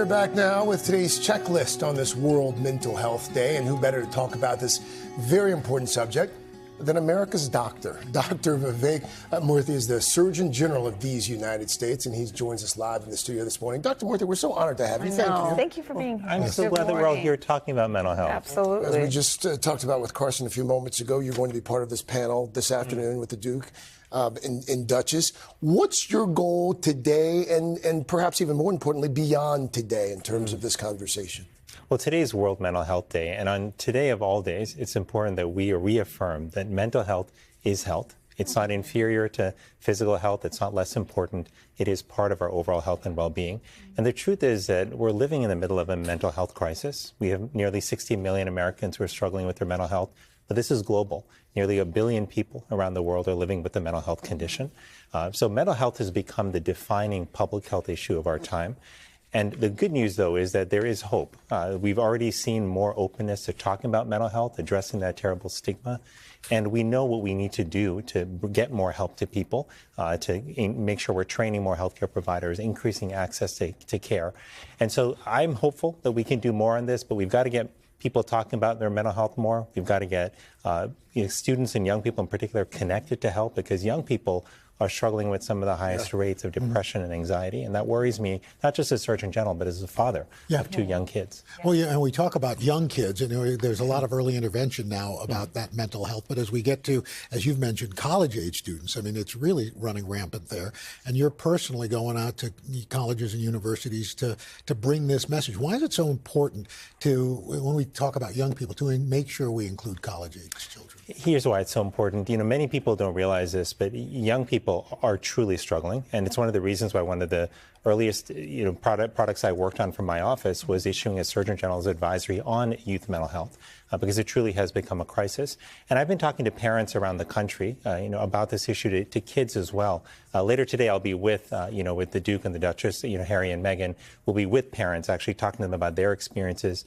are back now with today's checklist on this World Mental Health Day. And who better to talk about this very important subject than America's doctor. Dr. Vivek Murthy is the Surgeon General of these United States, and he joins us live in the studio this morning. Dr. Murthy, we're so honored to have you. Thank you. Thank you for being here. I'm so glad that we're all here talking about mental health. Absolutely. As we just talked about with Carson a few moments ago, you're going to be part of this panel this afternoon with the Duke in Dutchess. What's your goal today and perhaps even more importantly, beyond today in terms of this conversation? Well, today is World Mental Health Day, and on today of all days, it's important that we reaffirm that mental health is health. It's not inferior to physical health. It's not less important. It is part of our overall health and well-being. And the truth is that we're living in the middle of a mental health crisis. We have nearly 60 million Americans who are struggling with their mental health, but this is global. Nearly 1 billion people around the world are living with a mental health condition. So mental health has become the defining public health issue of our time. And the good news, though, is that there is hope. We've already seen more openness to talking about mental health, addressing that terrible stigma. And we know what we need to do to get more help to people, to make sure we're training more healthcare providers, increasing access to care. And so I'm hopeful that we can do more on this, but we've got to get people talking about their mental health more. We've got to get students and young people in particular connected to help, because young people are struggling with some of the highest rates of depression and anxiety. And that worries me, not just as Surgeon General, but as a father of 2 young kids. Well, yeah, and we talk about young kids, and there's a lot of early intervention now about that mental health. But as we get to, as you've mentioned, college-age students, I mean, it's really running rampant there. And you're personally going out to colleges and universities to bring this message. Why is it so important to, when we talk about young people, to make sure we include college-age children? Here's why it's so important. Many people don't realize this, but young people are truly struggling. And it's one of the reasons why one of the earliest products I worked on from my office was issuing a Surgeon General's advisory on youth mental health, because it truly has become a crisis. And I've been talking to parents around the country, about this issue to kids as well. Later today, I'll be with, with the Duke and the Duchess, Harry and Meghan. We'll be with parents, actually talking to them about their experiences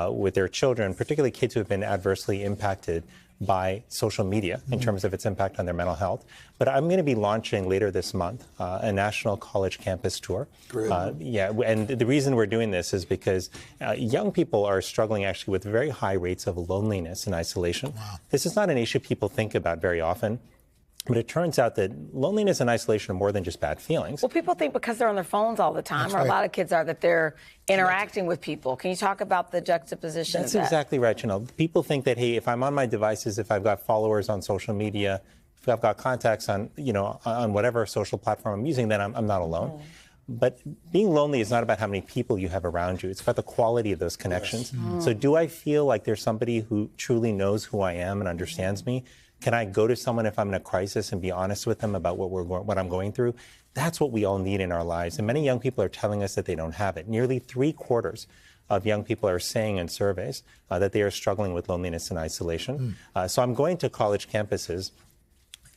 with their children, particularly kids who have been adversely impacted by social media in terms of its impact on their mental health. But I'm going to be launching later this month a national college campus tour. And the reason we're doing this is because young people are struggling actually with very high rates of loneliness and isolation. Wow. This is not an issue people think about very often. But it turns out that loneliness and isolation are more than just bad feelings. Well, people think because they're on their phones all the time, a lot of kids are, that they're interacting with people. Can you talk about the juxtaposition of that? That's exactly right, Janelle. People think that, hey, if I'm on my devices, if I've got followers on social media, if I've got contacts on, on whatever social platform I'm using, then I'm not alone. But being lonely is not about how many people you have around you. It's about the quality of those connections. So do I feel like there's somebody who truly knows who I am and understands me? Can I go to someone if I'm in a crisis and be honest with them about what I'm going through? That's what we all need in our lives. And many young people are telling us that they don't have it. Nearly 3/4 of young people are saying in surveys that they are struggling with loneliness and isolation. So I'm going to college campuses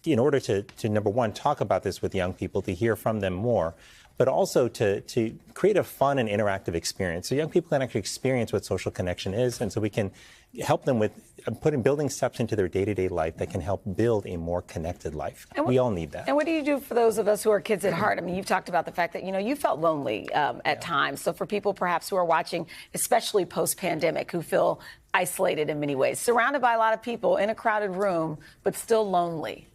in order to number one, talk about this with young people, to hear from them more, but also to create a fun and interactive experience. So young people can actually experience what social connection is, and so we can help them with building steps into their day-to-day life that can help build a more connected life. We all need that. And what do you do for those of us who are kids at heart? I mean, you've talked about the fact that, you felt lonely at times. So for people perhaps who are watching, especially post-pandemic, who feel isolated in many ways, surrounded by a lot of people in a crowded room, but still lonely.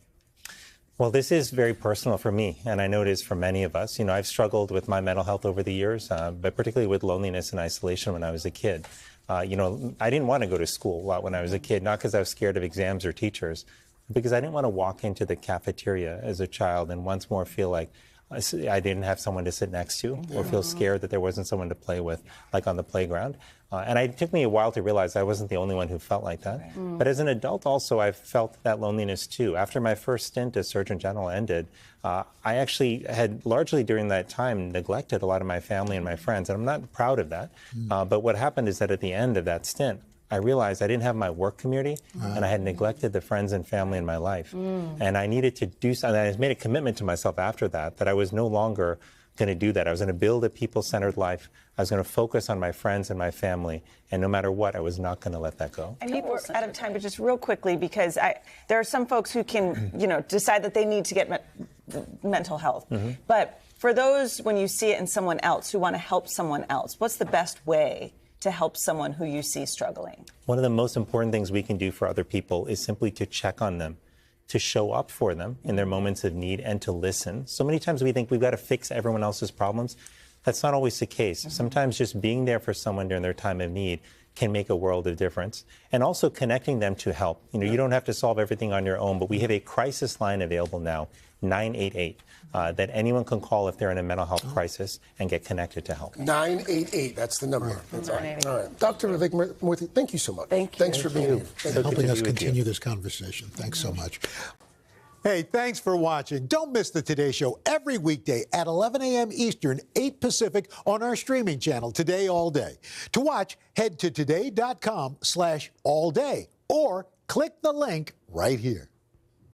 Well, this is very personal for me, and I know it is for many of us. I've struggled with my mental health over the years, but particularly with loneliness and isolation when I was a kid. I didn't want to go to school a lot when I was a kid, not because I was scared of exams or teachers, but because I didn't want to walk into the cafeteria as a child and once more feel like I didn't have someone to sit next to, or feel scared that there wasn't someone to play with, like on the playground. And it took me a while to realize I wasn't the only one who felt like that. But as an adult also, I've felt that loneliness too. After my first stint as Surgeon General ended, I actually had largely during that time neglected a lot of my family and my friends, and I'm not proud of that. But what happened is that at the end of that stint, I realized I didn't have my work community, and I had neglected the friends and family in my life. And I needed to do something. I made a commitment to myself after that I was no longer going to do that. I was going to build a people-centered life. I was going to focus on my friends and my family. And no matter what, I was not going to let that go. I know we're out of time, but just real quickly, because there are some folks who can, decide that they need to get mental health. But for those, when you see it in someone else who want to help someone else, what's the best way to help someone who you see struggling? One of the most important things we can do for other people is simply to check on them, to show up for them in their moments of need, and to listen. So many times we think we've got to fix everyone else's problems. That's not always the case. Sometimes just being there for someone during their time of need can make a world of difference. And also connecting them to help. You don't have to solve everything on your own, but we have a crisis line available now, 988, that anyone can call if they're in a mental health crisis and get connected to help. 988, that's the number. That's all right. Dr. Vivek Murthy, thank you so much. Thank you. Thanks for being here. Helping us continue this conversation. Thanks so much. Hey, thanks for watching. Don't miss the Today Show every weekday at 11 a.m. Eastern, 8 Pacific on our streaming channel, Today All Day. To watch, head to today.com/allday or click the link right here.